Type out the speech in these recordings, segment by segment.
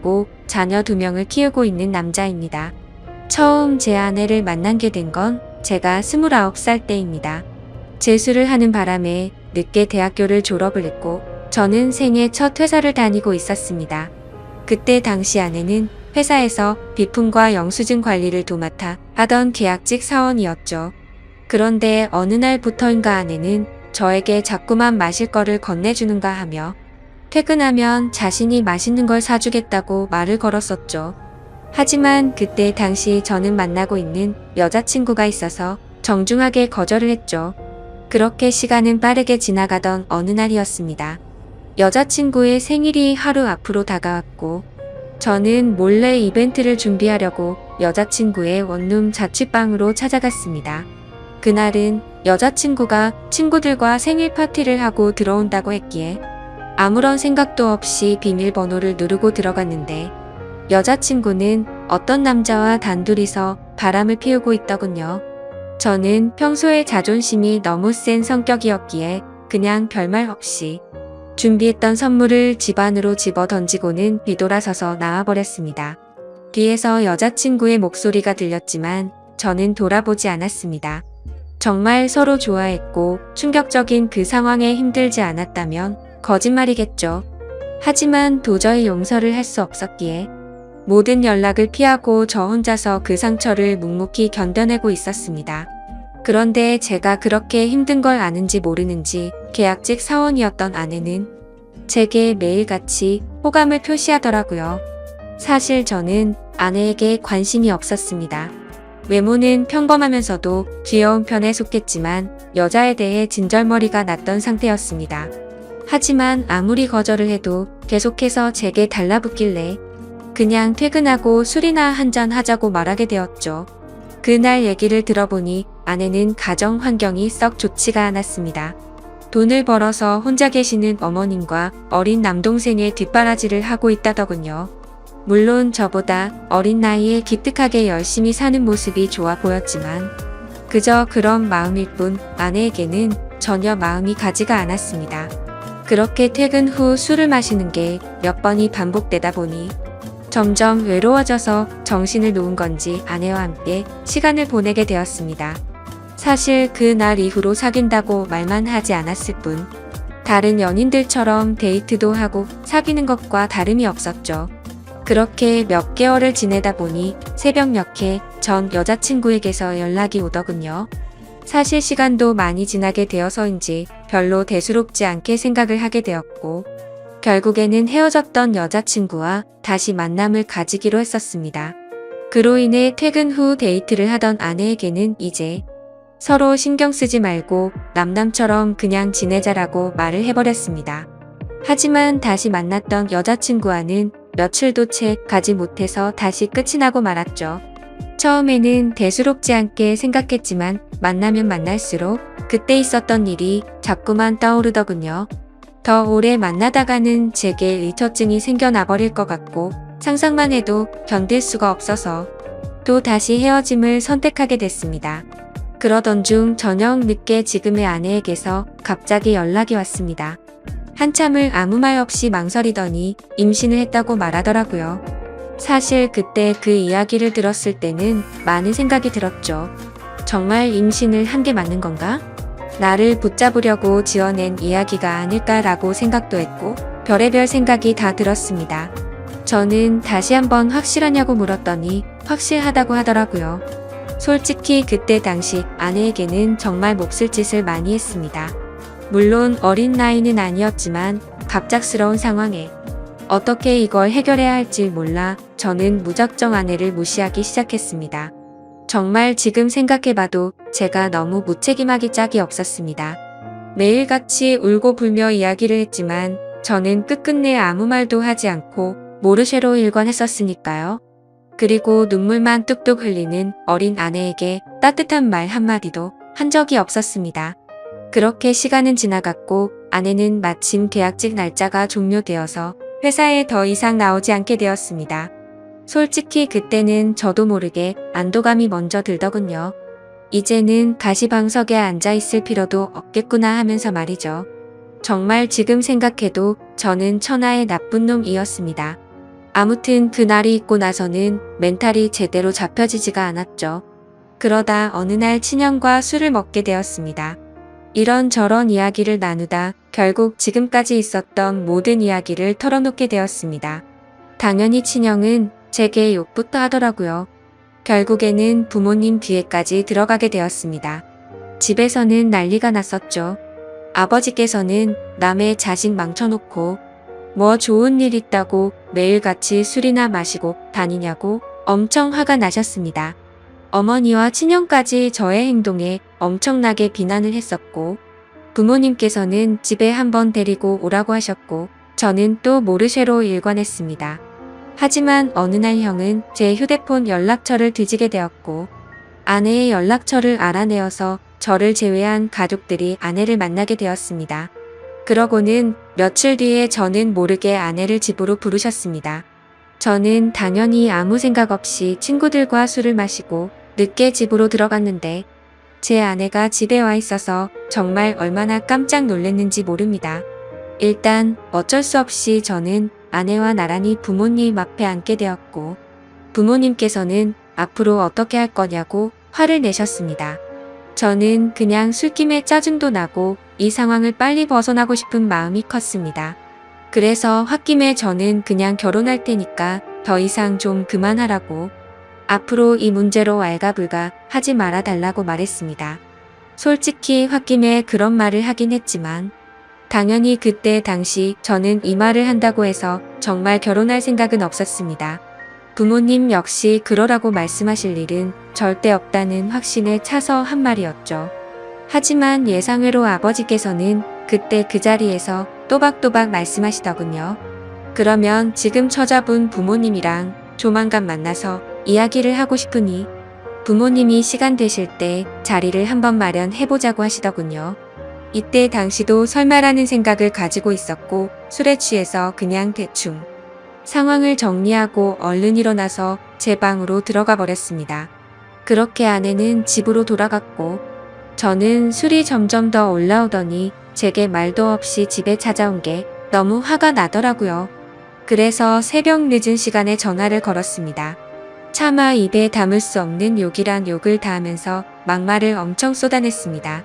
가지고 자녀 2명을 키우고 있는 남자입니다. 처음 제 아내를 만나게 된 건 제가 29살 때입니다. 재수를 하는 바람에 늦게 대학교를 졸업을 했고 저는 생애 첫 회사를 다니고 있었습니다. 그때 당시 아내는 회사에서 비품과 영수증 관리를 도맡아 하던 계약직 사원이었죠. 그런데 어느 날부터인가 아내는 저에게 자꾸만 마실 거를 건네주는가 하며 퇴근하면 자신이 맛있는 걸 사주겠다고 말을 걸었었죠. 하지만 그때 당시 저는 만나고 있는 여자친구가 있어서 정중하게 거절을 했죠. 그렇게 시간은 빠르게 지나가던 어느 날이었습니다. 여자친구의 생일이 하루 앞으로 다가왔고 저는 몰래 이벤트를 준비하려고 여자친구의 원룸 자취방으로 찾아갔습니다. 그날은 여자친구가 친구들과 생일 파티를 하고 들어온다고 했기에 아무런 생각도 없이 비밀번호를 누르고 들어갔는데 여자친구는 어떤 남자와 단둘이서 바람을 피우고 있더군요. 저는 평소에 자존심이 너무 센 성격이었기에 그냥 별말 없이 준비했던 선물을 집 안으로 집어 던지고는 뒤돌아서서 나와버렸습니다. 뒤에서 여자친구의 목소리가 들렸지만 저는 돌아보지 않았습니다. 정말 서로 좋아했고 충격적인 그 상황에 힘들지 않았다면 거짓말이겠죠. 하지만 도저히 용서를 할 수 없었기에 모든 연락을 피하고 저 혼자서 그 상처를 묵묵히 견뎌내고 있었습니다. 그런데 제가 그렇게 힘든 걸 아는지 모르는지 계약직 사원이었던 아내는 제게 매일같이 호감을 표시하더라고요. 사실 저는 아내에게 관심이 없었습니다. 외모는 평범하면서도 귀여운 편에 속했지만 여자에 대해 진절머리가 났던 상태였습니다. 하지만 아무리 거절을 해도 계속해서 제게 달라붙길래 그냥 퇴근하고 술이나 한잔 하자고 말하게 되었죠. 그날 얘기를 들어보니 아내는 가정 환경이 썩 좋지가 않았습니다. 돈을 벌어서 혼자 계시는 어머님과 어린 남동생의 뒷바라지를 하고 있다더군요. 물론 저보다 어린 나이에 기특하게 열심히 사는 모습이 좋아 보였지만 그저 그런 마음일 뿐 아내에게는 전혀 마음이 가지가 않았습니다. 그렇게 퇴근 후 술을 마시는 게 몇 번이 반복되다 보니 점점 외로워져서 정신을 놓은 건지 아내와 함께 시간을 보내게 되었습니다. 사실 그날 이후로 사귄다고 말만 하지 않았을 뿐 다른 연인들처럼 데이트도 하고 사귀는 것과 다름이 없었죠. 그렇게 몇 개월을 지내다 보니 새벽녘에 전 여자친구에게서 연락이 오더군요. 사실 시간도 많이 지나게 되어서인지 별로 대수롭지 않게 생각을 하게 되었고 결국에는 헤어졌던 여자친구와 다시 만남을 가지기로 했었습니다. 그로 인해 퇴근 후 데이트를 하던 아내에게는 이제 서로 신경 쓰지 말고 남남처럼 그냥 지내자라고 말을 해버렸습니다. 하지만 다시 만났던 여자친구와는 며칠도 채 가지 못해서 다시 끝이 나고 말았죠. 처음에는 대수롭지 않게 생각했지만 만나면 만날수록 그때 있었던 일이 자꾸만 떠오르더군요. 더 오래 만나다가는 제게 일처증이 생겨나 버릴 것 같고 상상만 해도 견딜 수가 없어서 또 다시 헤어짐을 선택하게 됐습니다. 그러던 중 저녁 늦게 지금의 아내에게서 갑자기 연락이 왔습니다. 한참을 아무 말 없이 망설이더니 임신을 했다고 말하더라고요. 사실 그때 그 이야기를 들었을 때는 많은 생각이 들었죠. 정말 임신을 한 게 맞는 건가? 나를 붙잡으려고 지어낸 이야기가 아닐까라고 생각도 했고 별의별 생각이 다 들었습니다. 저는 다시 한번 확실하냐고 물었더니 확실하다고 하더라고요. 솔직히 그때 당시 아내에게는 정말 몹쓸 짓을 많이 했습니다. 물론 어린 나이는 아니었지만 갑작스러운 상황에 어떻게 이걸 해결해야 할지 몰라 저는 무작정 아내를 무시하기 시작했습니다. 정말 지금 생각해봐도 제가 너무 무책임하기 짝이 없었습니다. 매일같이 울고 불며 이야기를 했지만 저는 끝끝내 아무 말도 하지 않고 모르쇠로 일관했었으니까요. 그리고 눈물만 뚝뚝 흘리는 어린 아내에게 따뜻한 말 한마디도 한 적이 없었습니다. 그렇게 시간은 지나갔고 아내는 마침 계약직 날짜가 종료되어서 회사에 더 이상 나오지 않게 되었습니다. 솔직히 그때는 저도 모르게 안도감이 먼저 들더군요. 이제는 가시방석에 앉아 있을 필요도 없겠구나 하면서 말이죠. 정말 지금 생각해도 저는 천하의 나쁜 놈이었습니다. 아무튼 그날이 있고 나서는 멘탈이 제대로 잡혀지지가 않았죠. 그러다 어느 날 친형과 술을 먹게 되었습니다. 이런저런 이야기를 나누다 결국 지금까지 있었던 모든 이야기를 털어놓게 되었습니다. 당연히 친형은 제게 욕부터 하더라고요. 결국에는 부모님 귀에까지 들어가게 되었습니다. 집에서는 난리가 났었죠. 아버지께서는 남의 자식 망쳐놓고 뭐 좋은 일 있다고 매일같이 술이나 마시고 다니냐고 엄청 화가 나셨습니다. 어머니와 친형까지 저의 행동에 엄청나게 비난을 했었고 부모님께서는 집에 한번 데리고 오라고 하셨고 저는 또 모르쇠로 일관했습니다. 하지만 어느 날 형은 제 휴대폰 연락처를 뒤지게 되었고 아내의 연락처를 알아내어서 저를 제외한 가족들이 아내를 만나게 되었습니다. 그러고는 며칠 뒤에 저는 모르게 아내를 집으로 부르셨습니다. 저는 당연히 아무 생각 없이 친구들과 술을 마시고 늦게 집으로 들어갔는데 제 아내가 집에 와 있어서 정말 얼마나 깜짝 놀랐는지 모릅니다. 일단 어쩔 수 없이 저는 아내와 나란히 부모님 앞에 앉게 되었고 부모님께서는 앞으로 어떻게 할 거냐고 화를 내셨습니다. 저는 그냥 술김에 짜증도 나고 이 상황을 빨리 벗어나고 싶은 마음이 컸습니다. 그래서 홧김에 저는 그냥 결혼할 테니까 더 이상 좀 그만하라고 앞으로 이 문제로 왈가불가 하지 말아 달라고 말했습니다. 솔직히 홧김에 그런 말을 하긴 했지만 당연히 그때 당시 저는 이 말을 한다고 해서 정말 결혼할 생각은 없었습니다. 부모님 역시 그러라고 말씀하실 일은 절대 없다는 확신에 차서 한 말이었죠. 하지만 예상외로 아버지께서는 그때 그 자리에서 또박또박 말씀하시더군요. 그러면 지금 처자분 부모님이랑 조만간 만나서 이야기를 하고 싶으니 부모님이 시간 되실 때 자리를 한번 마련해보자고 하시더군요. 이때 당시도 설마라는 생각을 가지고 있었고 술에 취해서 그냥 대충 상황을 정리하고 얼른 일어나서 제 방으로 들어가 버렸습니다. 그렇게 아내는 집으로 돌아갔고 저는 술이 점점 더 올라오더니 제게 말도 없이 집에 찾아온 게 너무 화가 나더라고요. 그래서 새벽 늦은 시간에 전화를 걸었습니다. 차마 입에 담을 수 없는 욕이란 욕을 다 하면서 막말을 엄청 쏟아냈습니다.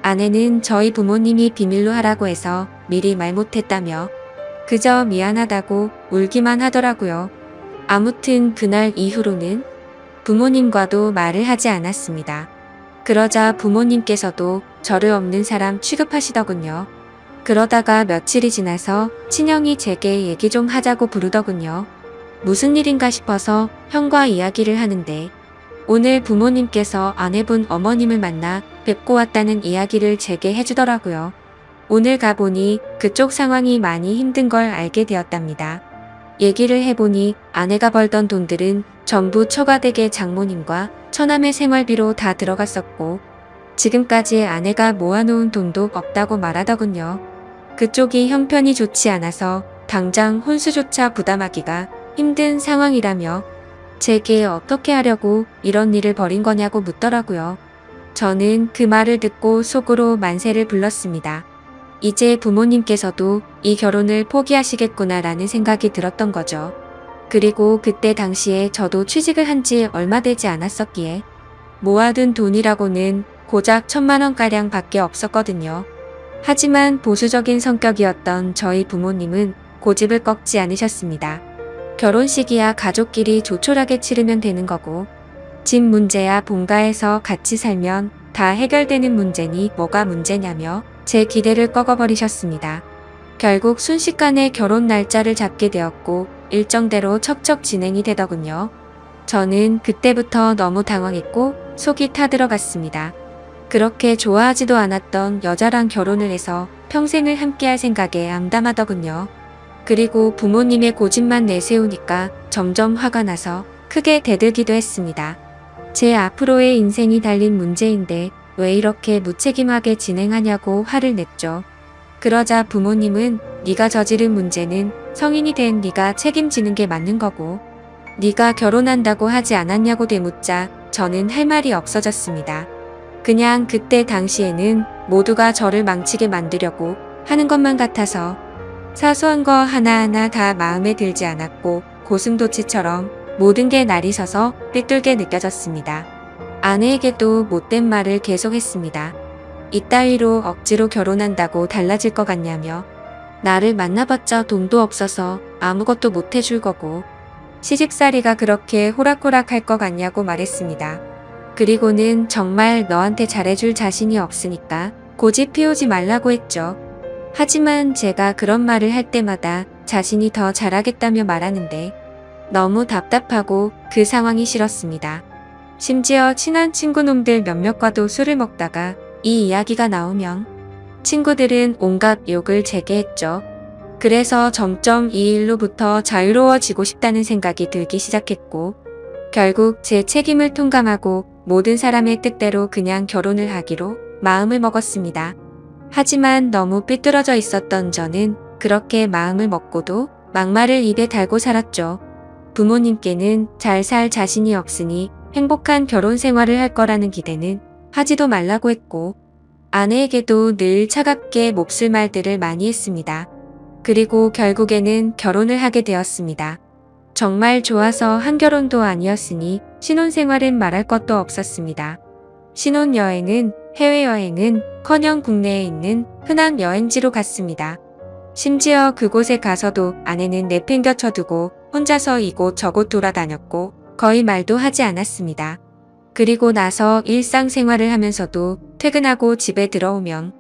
아내는 저희 부모님이 비밀로 하라고 해서 미리 말 못했다며 그저 미안하다고 울기만 하더라고요. 아무튼 그날 이후로는 부모님과도 말을 하지 않았습니다. 그러자 부모님께서도 저를 없는 사람 취급하시더군요. 그러다가 며칠이 지나서 친형이 제게 얘기 좀 하자고 부르더군요. 무슨 일인가 싶어서 형과 이야기를 하는데 오늘 부모님께서 아내분 어머님을 만나 뵙고 왔다는 이야기를 제게 해주더라고요. 오늘 가보니 그쪽 상황이 많이 힘든 걸 알게 되었답니다. 얘기를 해보니 아내가 벌던 돈들은 전부 처가댁의 장모님과 처남의 생활비로 다 들어갔었고 지금까지 아내가 모아놓은 돈도 없다고 말하더군요. 그쪽이 형편이 좋지 않아서 당장 혼수조차 부담하기가 힘든 상황이라며 제게 어떻게 하려고 이런 일을 벌인 거냐고 묻더라고요. 저는 그 말을 듣고 속으로 만세를 불렀습니다. 이제 부모님께서도 이 결혼을 포기하시겠구나라는 생각이 들었던 거죠. 그리고 그때 당시에 저도 취직을 한 지 얼마 되지 않았었기에 모아둔 돈이라고는 고작 1,000만 원가량 밖에 없었거든요. 하지만 보수적인 성격이었던 저희 부모님은 고집을 꺾지 않으셨습니다. 결혼식이야 가족끼리 조촐하게 치르면 되는 거고 집 문제야 본가에서 같이 살면 다 해결되는 문제니 뭐가 문제냐며 제 기대를 꺾어버리셨습니다. 결국 순식간에 결혼 날짜를 잡게 되었고 일정대로 척척 진행이 되더군요. 저는 그때부터 너무 당황했고 속이 타들어갔습니다. 그렇게 좋아하지도 않았던 여자랑 결혼을 해서 평생을 함께할 생각에 암담하더군요. 그리고 부모님의 고집만 내세우니까 점점 화가 나서 크게 대들기도 했습니다. 제 앞으로의 인생이 달린 문제인데 왜 이렇게 무책임하게 진행하냐고 화를 냈죠. 그러자 부모님은 네가 저지른 문제는 성인이 된 네가 책임지는 게 맞는 거고 네가 결혼한다고 하지 않았냐고 되묻자 저는 할 말이 없어졌습니다. 그냥 그때 당시에는 모두가 저를 망치게 만들려고 하는 것만 같아서 사소한 거 하나하나 다 마음에 들지 않았고 고슴도치처럼 모든 게 날이 서서 삐뚤게 느껴졌습니다. 아내에게도 못된 말을 계속했습니다. 이따위로 억지로 결혼한다고 달라질 것 같냐며 나를 만나봤자 돈도 없어서 아무것도 못 해줄 거고 시집살이가 그렇게 호락호락할 것 같냐고 말했습니다. 그리고는 정말 너한테 잘해줄 자신이 없으니까 고집 피우지 말라고 했죠. 하지만 제가 그런 말을 할 때마다 자신이 더 잘하겠다며 말하는데 너무 답답하고 그 상황이 싫었습니다. 심지어 친한 친구놈들 몇몇과도 술을 먹다가 이 이야기가 나오면 친구들은 온갖 욕을 제게 했죠. 그래서 점점 이 일로부터 자유로워지고 싶다는 생각이 들기 시작했고 결국 제 책임을 통감하고 모든 사람의 뜻대로 그냥 결혼을 하기로 마음을 먹었습니다. 하지만 너무 삐뚤어져 있었던 저는 그렇게 마음을 먹고도 막말을 입에 달고 살았죠. 부모님께는 잘 살 자신이 없으니 행복한 결혼 생활을 할 거라는 기대는 하지도 말라고 했고 아내에게도 늘 차갑게 몹쓸 말들을 많이 했습니다. 그리고 결국에는 결혼을 하게 되었습니다. 정말 좋아서 한 결혼도 아니었으니 신혼생활은 말할 것도 없었습니다. 신혼여행은 해외여행은 커녕 국내에 있는 흔한 여행지로 갔습니다. 심지어 그곳에 가서도 아내는 내팽겨쳐두고 혼자서 이곳 저곳 돌아다녔고 거의 말도 하지 않았습니다. 그리고 나서 일상생활을 하면서도 퇴근하고 집에 들어오면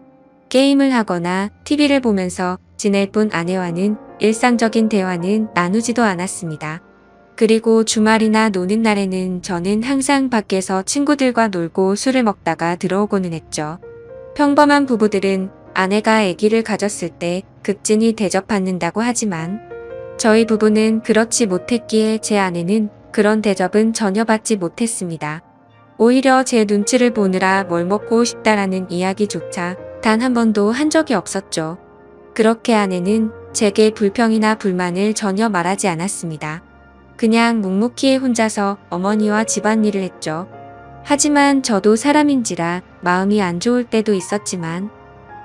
게임을 하거나 TV를 보면서 지낼 뿐 아내와는 일상적인 대화는 나누지도 않았습니다. 그리고 주말이나 노는 날에는 저는 항상 밖에서 친구들과 놀고 술을 먹다가 들어오고는 했죠. 평범한 부부들은 아내가 아기를 가졌을 때 극진히 대접받는다고 하지만 저희 부부는 그렇지 못했기에 제 아내는 그런 대접은 전혀 받지 못했습니다. 오히려 제 눈치를 보느라 뭘 먹고 싶다라는 이야기조차 단 한 번도 한 적이 없었죠. 그렇게 아내는 제게 불평이나 불만을 전혀 말하지 않았습니다. 그냥 묵묵히 혼자서 어머니와 집안일을 했죠. 하지만 저도 사람인지라 마음이 안 좋을 때도 있었지만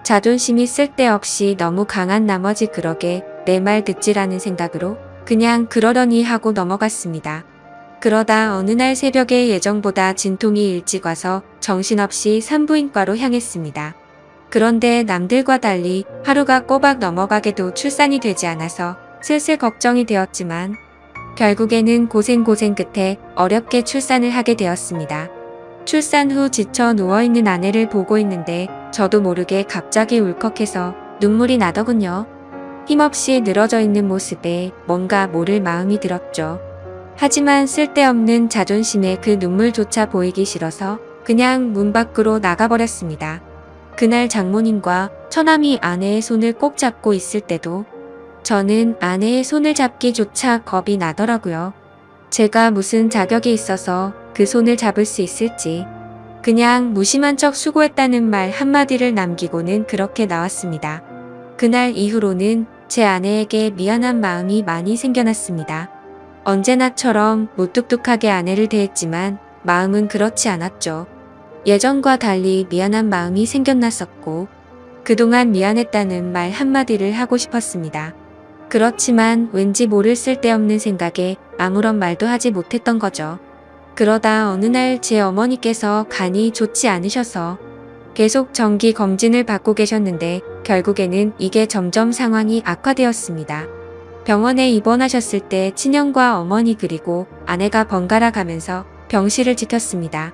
자존심이 쓸데없이 너무 강한 나머지 그러게 내 말 듣지라는 생각으로 그냥 그러려니 하고 넘어갔습니다. 그러다 어느 날 새벽에 예정보다 진통이 일찍 와서 정신없이 산부인과로 향했습니다. 그런데 남들과 달리 하루가 꼬박 넘어가게도 출산이 되지 않아서 슬슬 걱정이 되었지만 결국에는 고생 끝에 어렵게 출산을 하게 되었습니다. 출산 후 지쳐 누워있는 아내를 보고 있는데 저도 모르게 갑자기 울컥해서 눈물이 나더군요. 힘없이 늘어져 있는 모습에 뭔가 모를 마음이 들었죠. 하지만 쓸데없는 자존심에 그 눈물조차 보이기 싫어서 그냥 문 밖으로 나가버렸습니다. 그날 장모님과 처남이 아내의 손을 꼭 잡고 있을 때도 저는 아내의 손을 잡기조차 겁이 나더라고요. 제가 무슨 자격이 있어서 그 손을 잡을 수 있을지 그냥 무심한 척 수고했다는 말 한마디를 남기고는 그렇게 나왔습니다. 그날 이후로는 제 아내에게 미안한 마음이 많이 생겨났습니다. 언제나처럼 무뚝뚝하게 아내를 대했지만 마음은 그렇지 않았죠. 예전과 달리 미안한 마음이 생겨났었고 그동안 미안했다는 말 한마디를 하고 싶었습니다. 그렇지만 왠지 모를 쓸데없는 생각에 아무런 말도 하지 못했던 거죠. 그러다 어느 날 제 어머니께서 간이 좋지 않으셔서 계속 정기 검진을 받고 계셨는데 결국에는 이게 점점 상황이 악화되었습니다. 병원에 입원하셨을 때 친형과 어머니 그리고 아내가 번갈아 가면서 병실을 지켰습니다.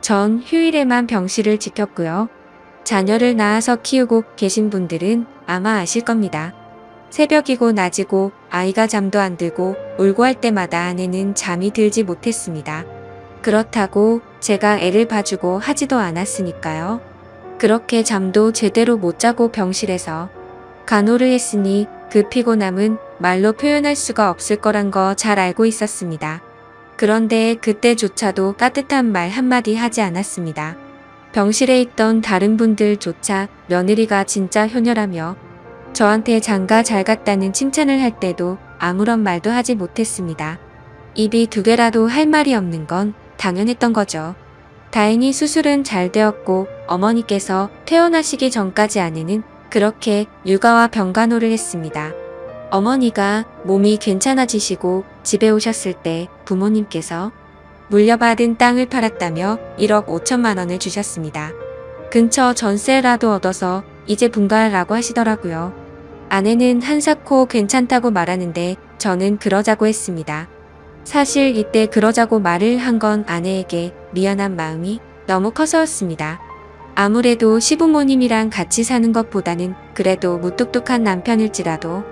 전 휴일에만 병실을 지켰고요. 자녀를 낳아서 키우고 계신 분들은 아마 아실 겁니다. 새벽이고 낮이고 아이가 잠도 안 들고 울고 할 때마다 아내는 잠이 들지 못했습니다. 그렇다고 제가 애를 봐주고 하지도 않았으니까요. 그렇게 잠도 제대로 못 자고 병실에서 간호를 했으니 그 피곤함은 말로 표현할 수가 없을 거란 거 잘 알고 있었습니다. 그런데 그때조차도 따뜻한 말 한마디 하지 않았습니다. 병실에 있던 다른 분들조차 며느리가 진짜 효녀라며 저한테 장가 잘 갔다는 칭찬을 할 때도 아무런 말도 하지 못했습니다. 입이 두 개라도 할 말이 없는 건 당연했던 거죠. 다행히 수술은 잘 되었고 어머니께서 퇴원하시기 전까지 아내는 그렇게 육아와 병간호를 했습니다. 어머니가 몸이 괜찮아지시고 집에 오셨을 때 부모님께서 물려받은 땅을 팔았다며 1억 5천만 원을 주셨습니다. 근처 전세라도 얻어서 이제 분가라고 하시더라고요. 아내는 한사코 괜찮다고 말하는데 저는 그러자고 했습니다. 사실 이때 그러자고 말을 한 건 아내에게 미안한 마음이 너무 커서였습니다. 아무래도 시부모님이랑 같이 사는 것보다는 그래도 무뚝뚝한 남편일지라도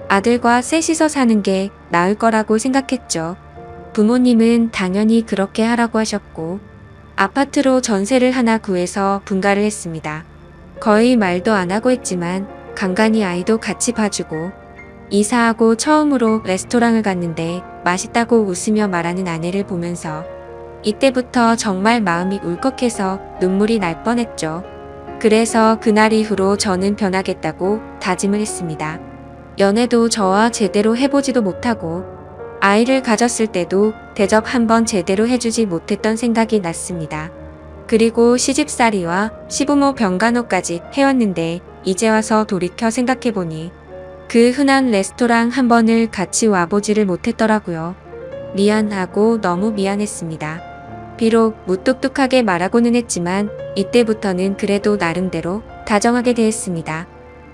아들과 셋이서 사는 게 나을 거라고 생각했죠. 부모님은 당연히 그렇게 하라고 하셨고 아파트로 전세를 하나 구해서 분가를 했습니다. 거의 말도 안 하고 했지만 간간히 아이도 같이 봐주고 이사하고 처음으로 레스토랑을 갔는데 맛있다고 웃으며 말하는 아내를 보면서 이때부터 정말 마음이 울컥해서 눈물이 날 뻔했죠. 그래서 그날 이후로 저는 변하겠다고 다짐을 했습니다. 연애도 저와 제대로 해보지도 못하고 아이를 가졌을 때도 대접 한번 제대로 해주지 못했던 생각이 났습니다. 그리고 시집살이와 시부모 병간호까지 해왔는데 이제 와서 돌이켜 생각해보니 그 흔한 레스토랑 한 번을 같이 와보지를 못했더라고요. 미안하고 너무 미안했습니다. 비록 무뚝뚝하게 말하고는 했지만 이때부터는 그래도 나름대로 다정하게 대했습니다.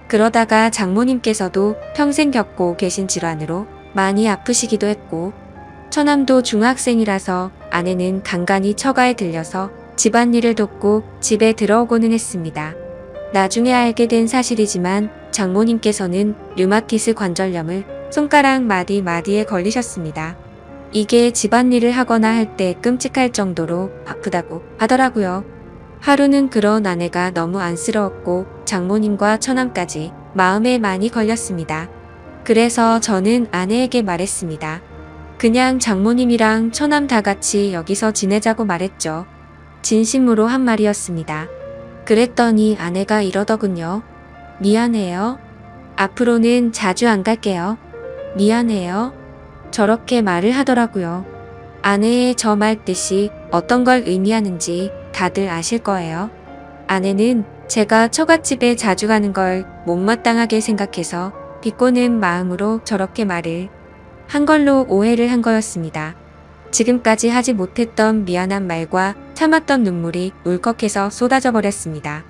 그러다가 장모님께서도 평생 겪고 계신 질환으로 많이 아프시기도 했고 처남도 중학생이라서 아내는 간간히 처가에 들려서 집안일을 돕고 집에 들어오고는 했습니다. 나중에 알게 된 사실이지만 장모님께서는 류마티스 관절염을 손가락 마디마디에 걸리셨습니다. 이게 집안일을 하거나 할 때 끔찍할 정도로 아프다고 하더라고요. 하루는 그런 아내가 너무 안쓰러웠고 장모님과 처남까지 마음에 많이 걸렸습니다. 그래서 저는 아내에게 말했습니다. 그냥 장모님이랑 처남 다 같이 여기서 지내자고 말했죠. 진심으로 한 말이었습니다. 그랬더니 아내가 이러더군요. 미안해요. 앞으로는 자주 안 갈게요. 미안해요. 저렇게 말을 하더라고요. 아내의 저 말 뜻이 어떤 걸 의미하는지 다들 아실 거예요. 아내는 제가 처갓집에 자주 가는 걸 못마땅하게 생각해서 비꼬는 마음으로 저렇게 말을 한 걸로 오해를 한 거였습니다. 지금까지 하지 못했던 미안한 말과 참았던 눈물이 울컥해서 쏟아져 버렸습니다.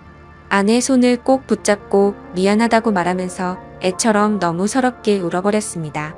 아내 손을 꼭 붙잡고 미안하다고 말하면서 애처럼 너무 서럽게 울어버렸습니다.